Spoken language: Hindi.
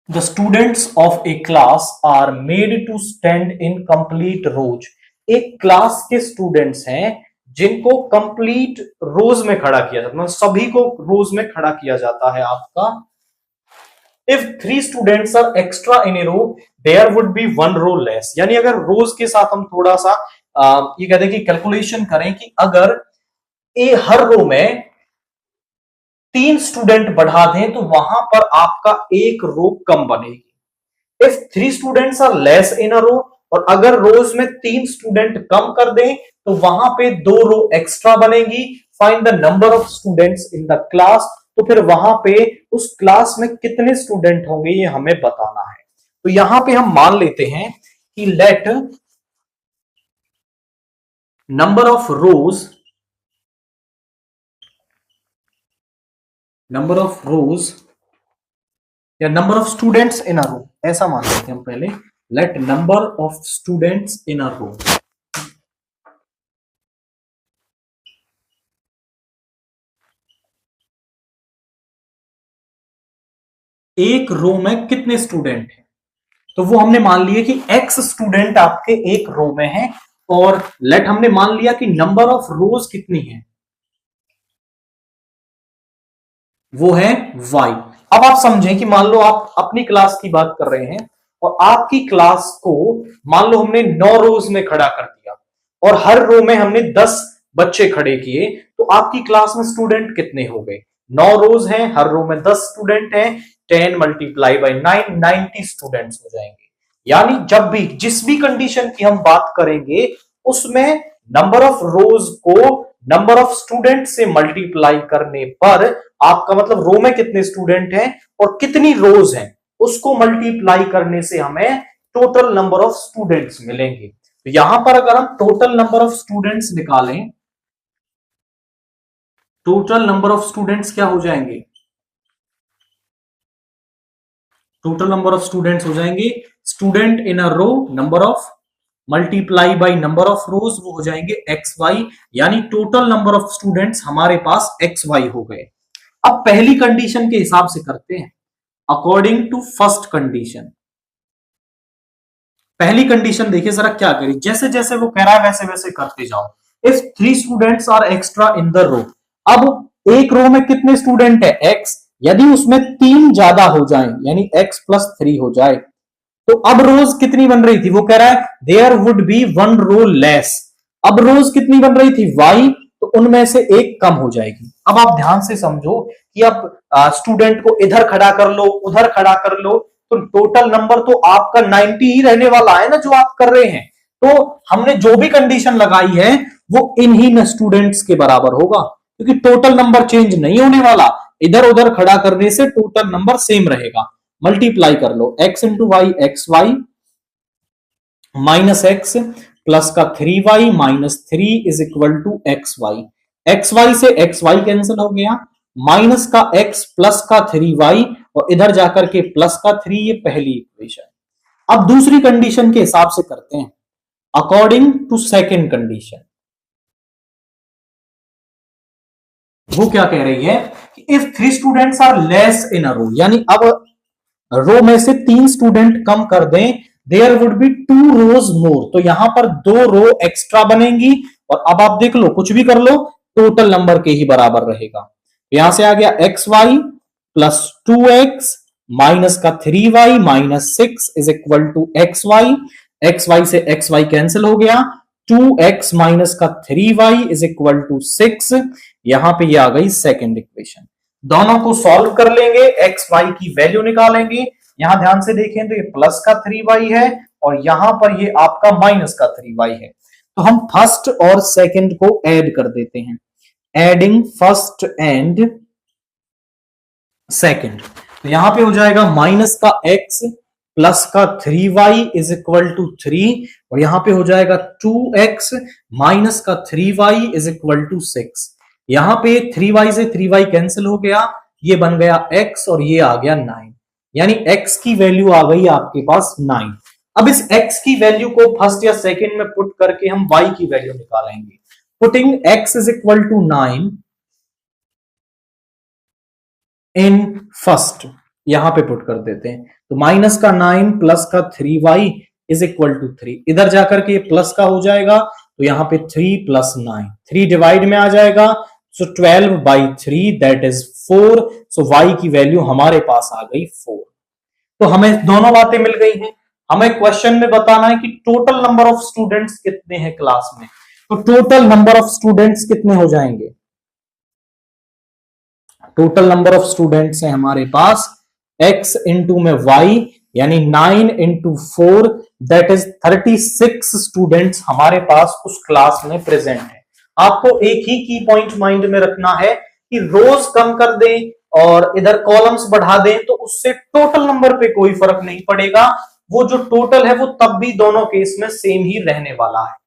The students of a class are made to stand in complete rows. एक क्लास के स्टूडेंट्स हैं जिनको कंप्लीट रोज में खड़ा किया जाता है, मतलब सभी को रोज में खड़ा किया जाता है आपका. If three students are extra in a row, there would be one row less. यानी अगर रोज के साथ हम थोड़ा सा ये कहते हैं कि कैलकुलेशन करें कि अगर हर रो में 3 स्टूडेंट बढ़ा दें तो वहां पर आपका एक रो कम बनेगी. If 3 students are less in a row, और अगर रोज में 3 स्टूडेंट कम कर दें तो वहां पे 2 रो एक्स्ट्रा बनेगी. Find the number of students in the class. तो फिर वहां पे उस क्लास में कितने स्टूडेंट होंगे ये हमें बताना है. तो यहां पे हम मान लेते हैं कि लेट नंबर ऑफ रोज या number of students in a row, ऐसा मान लेते हैं हम पहले. Let number of students in a row. एक रो में कितने स्टूडेंट हैं, तो वो हमने मान लिया कि x स्टूडेंट आपके एक रो में है. और लेट हमने मान लिया कि नंबर ऑफ रोज कितनी है, वो है y. अब आप समझें कि मान लो आप अपनी क्लास की बात कर रहे हैं और आपकी क्लास को मान लो हमने 9 रोज में खड़ा कर दिया और हर रो में हमने 10 बच्चे खड़े किए, तो आपकी क्लास में स्टूडेंट कितने हो गए. 9 रोज हैं, हर रो में 10 स्टूडेंट हैं. 10 मल्टीप्लाई बाई 9, 90 स्टूडेंट्स हो जाएंगे. यानी जब भी जिस भी कंडीशन की हम बात करेंगे उसमें नंबर ऑफ रोज को नंबर ऑफ स्टूडेंट से मल्टीप्लाई करने पर आपका मतलब रो में कितने स्टूडेंट हैं और कितनी रोज हैं उसको मल्टीप्लाई करने से हमें टोटल नंबर ऑफ स्टूडेंट्स मिलेंगे. तो यहां पर अगर हम टोटल नंबर ऑफ स्टूडेंट्स निकालें, टोटल नंबर ऑफ स्टूडेंट्स क्या हो जाएंगे, टोटल नंबर ऑफ स्टूडेंट्स हो जाएंगे student in a row number of multiply by number of rows, वो हो जाएंगे एक्स वाई. यानी टोटल नंबर ऑफ स्टूडेंट्स हमारे पास एक्स वाई हो गए. अब पहली कंडीशन के हिसाब से करते हैं अकॉर्डिंग टू फर्स्ट कंडीशन. पहली कंडीशन देखिए जरा क्या करें, जैसे जैसे वो कह रहा है वैसे वैसे करते जाओ. If 3 students are extra in the row, अब एक रो में कितने स्टूडेंट है एक्स, यदि उसमें 3 ज्यादा हो जाए यानी x प्लस 3 हो जाए तो अब रोज कितनी बन रही थी, वो कह रहा है there would be 1 row less. अब रोज कितनी बन रही थी y, तो उनमें से एक कम हो जाएगी. अब आप ध्यान से समझो कि अब स्टूडेंट को इधर खड़ा कर लो उधर खड़ा कर लो तो टोटल नंबर तो आपका 90 ही रहने वाला है ना जो आप कर रहे हैं. तो हमने जो भी कंडीशन लगाई है वो इन्हीं स्टूडेंट्स के बराबर होगा क्योंकि टोटल नंबर चेंज नहीं होने वाला. इधर उधर खड़ा करने से टोटल नंबर सेम रहेगा. मल्टीप्लाई कर लो x into y x y minus x plus का 3y minus 3 is equal to x y. X y से एक्स वाई कैंसिल हो गया, माइनस का x प्लस का 3y और इधर जाकर के प्लस का 3, ये पहली इक्वेशन. अब दूसरी कंडीशन के हिसाब से करते हैं अकॉर्डिंग टू सेकेंड कंडीशन. वो क्या कह रही है कि if 3 students are less in a row, यानी अब रो में से 3 स्टूडेंट कम कर दें, देयर वुड बी 2 रोज मोर. तो यहां पर 2 रो एक्स्ट्रा बनेंगी और अब आप देख लो कुछ भी कर लो टोटल नंबर के ही बराबर रहेगा. यहां से आ गया x Y plus 2x minus का 3y minus 6 is equal to x y. X y से एक्स वाई कैंसिल हो गया, 2x माइनस का 3y इज इक्वल टू 6. यहां पे ये आ गई सेकेंड इक्वेशन. दोनों को सॉल्व कर लेंगे, एक्स वाई की वैल्यू निकालेंगे. यहां ध्यान से देखें तो ये प्लस का 3y है और यहां पर ये आपका माइनस का 3y है. तो हम फर्स्ट और सेकंड को ऐड कर देते हैं. एडिंग फर्स्ट एंड सेकंड, तो यहां पे हो जाएगा माइनस का x प्लस का 3y इज इक्वल टू 3 और यहां पे हो जाएगा 2x माइनस का 3y इज इक्वल टू 6. यहां पे 3y से 3y कैंसिल हो गया, ये बन गया x और ये आ गया 9. यानी x की वैल्यू आ गई आपके पास 9. अब इस x की वैल्यू को फर्स्ट या सेकंड में पुट करके हम y की वैल्यू निकालेंगे. Putting x is equal to 9 in first यहां पे पुट कर देते हैं, तो माइनस का 9 प्लस का 3y इज इक्वल टू 3। इधर जाकर के प्लस का हो जाएगा, तो यहां पे 3 प्लस 9, 3 डिवाइड में आ जाएगा, सो 12/3 दैट इज 4। सो y की वैल्यू हमारे पास आ गई 4। तो हमें दोनों बातें मिल गई हैं। हमें क्वेश्चन में बताना है कि टोटल नंबर ऑफ स्टूडेंट्स कितने हैं क्लास में। तो टोटल नंबर ऑफ स्टूडेंट्स कितने हो जाएंगे, टोटल नंबर ऑफ स्टूडेंट्स हैं हमारे पास x इंटू में y, यानी 9 इंटू 4 दैट इज 36 स्टूडेंट्स हमारे पास उस क्लास में प्रेजेंट है। आपको एक ही की पॉइंट माइंड में रखना है कि रोज कम कर दें और इधर कॉलम्स बढ़ा दें तो उससे टोटल नंबर पे कोई फर्क नहीं पड़ेगा, वो जो टोटल है वो तब भी दोनों केस में सेम ही रहने वाला है।